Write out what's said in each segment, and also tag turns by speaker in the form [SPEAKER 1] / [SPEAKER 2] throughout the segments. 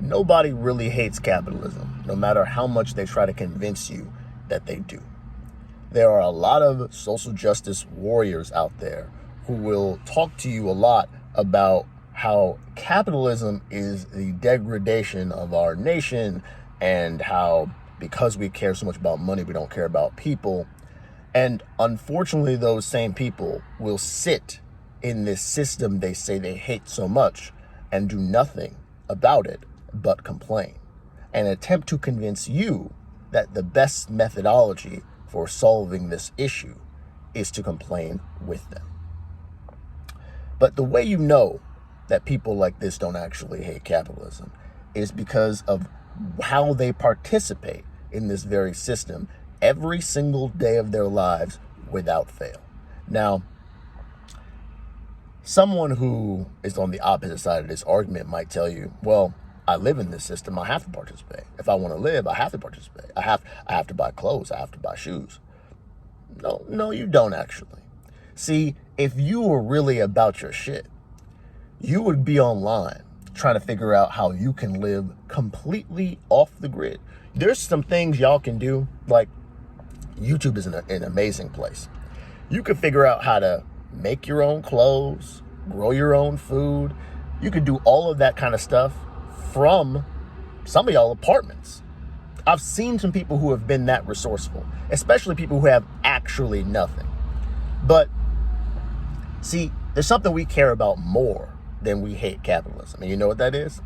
[SPEAKER 1] Nobody really hates capitalism, no matter how much they try to convince you that they do. There are a lot of social justice warriors out there who will talk to you a lot about how capitalism is the degradation of our nation and how because we care so much about money, we don't care about people. And unfortunately, those same people will sit in this system they say they hate so much and do nothing about it but complain and attempt to convince you that the best methodology for solving this issue is to complain with them. But the way you know that people like this don't actually hate capitalism is because of how they participate in this very system every single day of their lives without fail. Now, someone who is on the opposite side of this argument might tell you, well, I live in this system, I have to participate. If I want to live, I have to participate. I have to buy clothes, I have to buy shoes. No, you don't actually. See, if you were really about your shit, you would be online trying to figure out how you can live completely off the grid. There's some things y'all can do, like YouTube is an amazing place. You can figure out how to make your own clothes, grow your own food. You can do all of that kind of stuff from some of y'all apartments. I've seen some people who have been that resourceful, especially people who have actually nothing. But see, there's something we care about more than we hate capitalism. And you know what that is?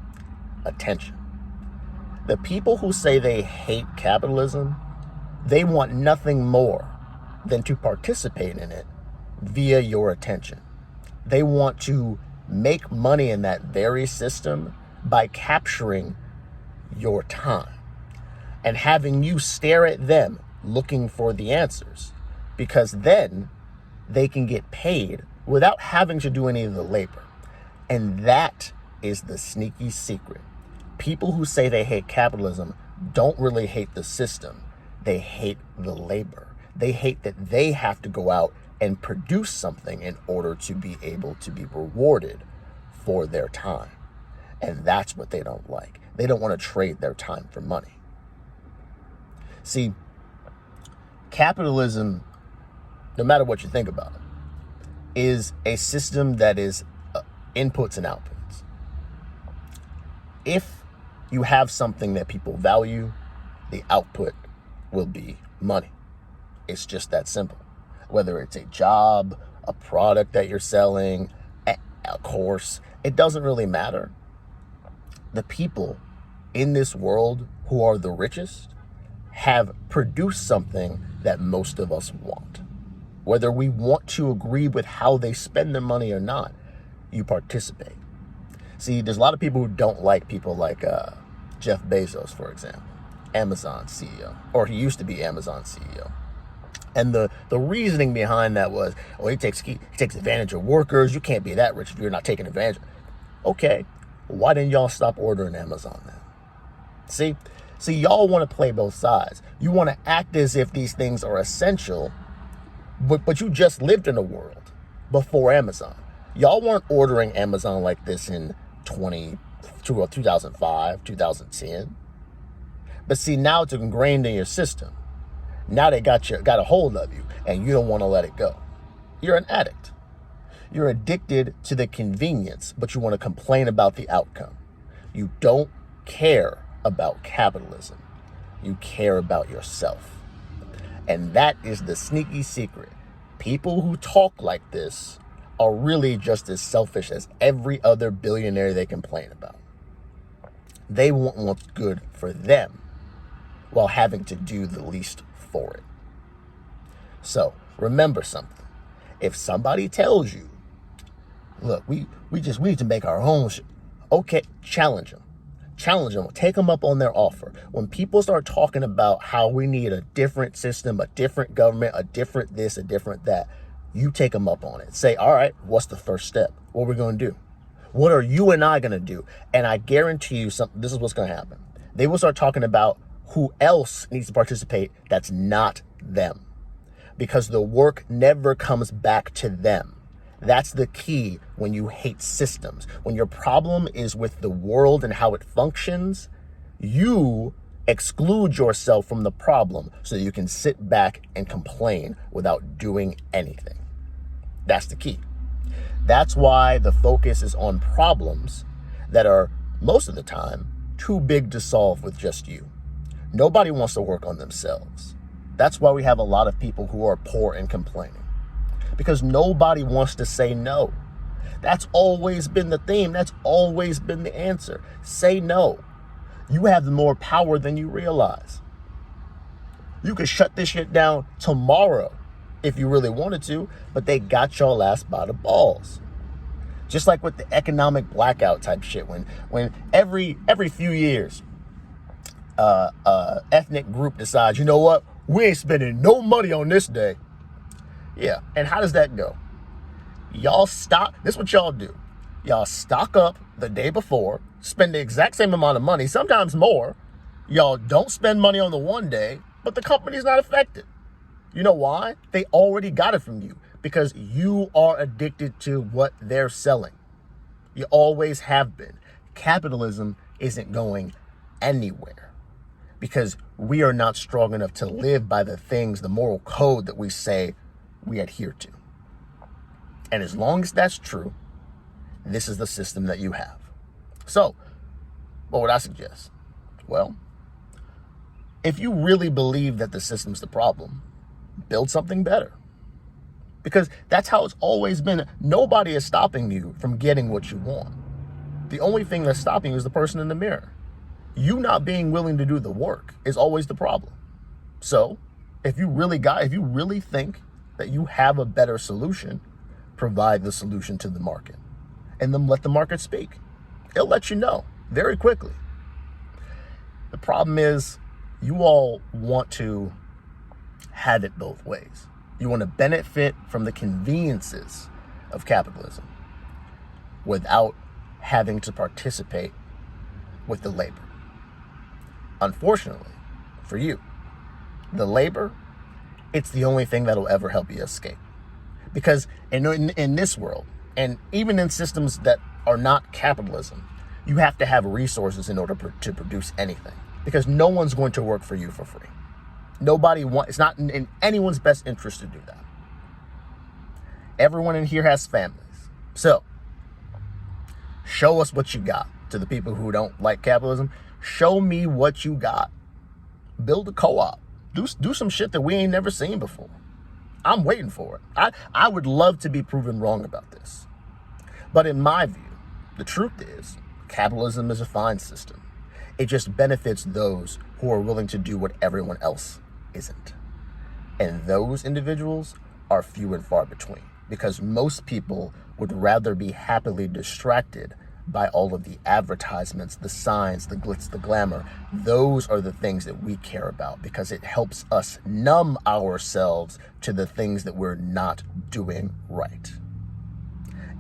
[SPEAKER 1] Attention. The people who say they hate capitalism, they want nothing more than to participate in it via your attention. They want to make money in that very system by capturing your time and having you stare at them looking for the answers, because then they can get paid without having to do any of the labor. And that is the sneaky secret. People who say they hate capitalism don't really hate the system. They hate the labor. They hate that they have to go out and produce something in order to be able to be rewarded for their time. And that's what they don't like. They don't want to trade their time for money. See, capitalism, no matter what you think about it, is a system that is inputs and outputs. If you have something that people value, the output will be money. It's just that simple. Whether it's a job, a product that you're selling, a course, it doesn't really matter. The people in this world who are the richest have produced something that most of us want. Whether we want to agree with how they spend their money or not, you participate. See, there's a lot of people who don't like people like Jeff Bezos, for example, Amazon CEO, or he used to be Amazon CEO. And the reasoning behind that was, oh, he takes advantage of workers. You can't be that rich if you're not taking advantage. Okay, why didn't y'all stop ordering Amazon then? See, y'all want to play both sides. You want to act as if these things are essential, but you just lived in a world before Amazon. Y'all weren't ordering Amazon like this in 2005, 2010. But see, now it's ingrained in your system. Now they got a hold of you, and you don't want to let it go. You're an addict. You're addicted to the convenience, but you want to complain about the outcome. You don't care about capitalism. You care about yourself. And that is the sneaky secret. People who talk like this are really just as selfish as every other billionaire they complain about. They want what's good for them while having to do the least for it. So remember something. If somebody tells you, look, we need to make our own okay, challenge them. Take them up on their offer. When people start talking about how we need a different system, a different government, a different this, a different that, you take them up on it. Say, all right, what's the first step? What are we going to do? What are you and I going to do? And I guarantee you this is what's going to happen. They will start talking about who else needs to participate that's not them. Because the work never comes back to them. That's the key when you hate systems. When your problem is with the world and how it functions, you exclude yourself from the problem so that you can sit back and complain without doing anything. That's the key. That's why the focus is on problems that are, most of the time, too big to solve with just you. Nobody wants to work on themselves. That's why we have a lot of people who are poor and complaining, because nobody wants to say no. That's always been the theme. That's always been the answer. Say no. You have more power than you realize. You could shut this shit down tomorrow if you really wanted to, but they got y'all ass by the balls. Just like with the economic blackout type shit, when every few years, ethnic group decides, you know what, we ain't spending no money on this day. Yeah, and how does that go? Y'all stock, this is what y'all do. Y'all stock up the day before, spend the exact same amount of money, sometimes more. Y'all don't spend money on the one day, but the company's not affected. You know why? They already got it from you, because you are addicted to what they're selling. You always have been. Capitalism isn't going anywhere because we are not strong enough to live by the things, the moral code that we say we adhere to. And as long as that's true, this is the system that you have. So, what would I suggest? Well, if you really believe that the system's the problem, build something better. Because that's how it's always been. Nobody is stopping you from getting what you want. The only thing that's stopping you is the person in the mirror. You not being willing to do the work is always the problem. So, if you really think that you have a better solution, provide the solution to the market. And then let the market speak. It'll let you know very quickly. The problem is, you all want to have it both ways. You want to benefit from the conveniences of capitalism without having to participate with the labor. Unfortunately for you, the labor, it's the only thing that'll ever help you escape. Because in this world, and even in systems that are not capitalism, you have to have resources in order to produce anything. Because no one's going to work for you for free. It's not in anyone's best interest to do that. Everyone in here has families. So, show us what you got. To the people who don't like capitalism, show me what you got. Build a co-op. Do some shit that we ain't never seen before. I'm waiting for it. I would love to be proven wrong about this. But in my view, the truth is, capitalism is a fine system. It just benefits those who are willing to do what everyone else isn't. And those individuals are few and far between, because most people would rather be happily distracted by all of the advertisements, the signs, the glitz, the glamour. Those are the things that we care about, because it helps us numb ourselves to the things that we're not doing right.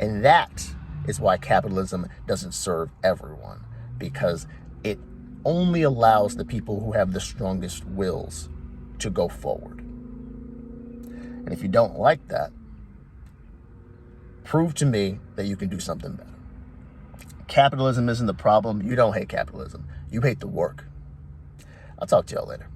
[SPEAKER 1] And that is why capitalism doesn't serve everyone, because it only allows the people who have the strongest wills to go forward. And if you don't like that, prove to me that you can do something better. Capitalism isn't the problem. You don't hate capitalism. You hate the work. I'll talk to y'all later.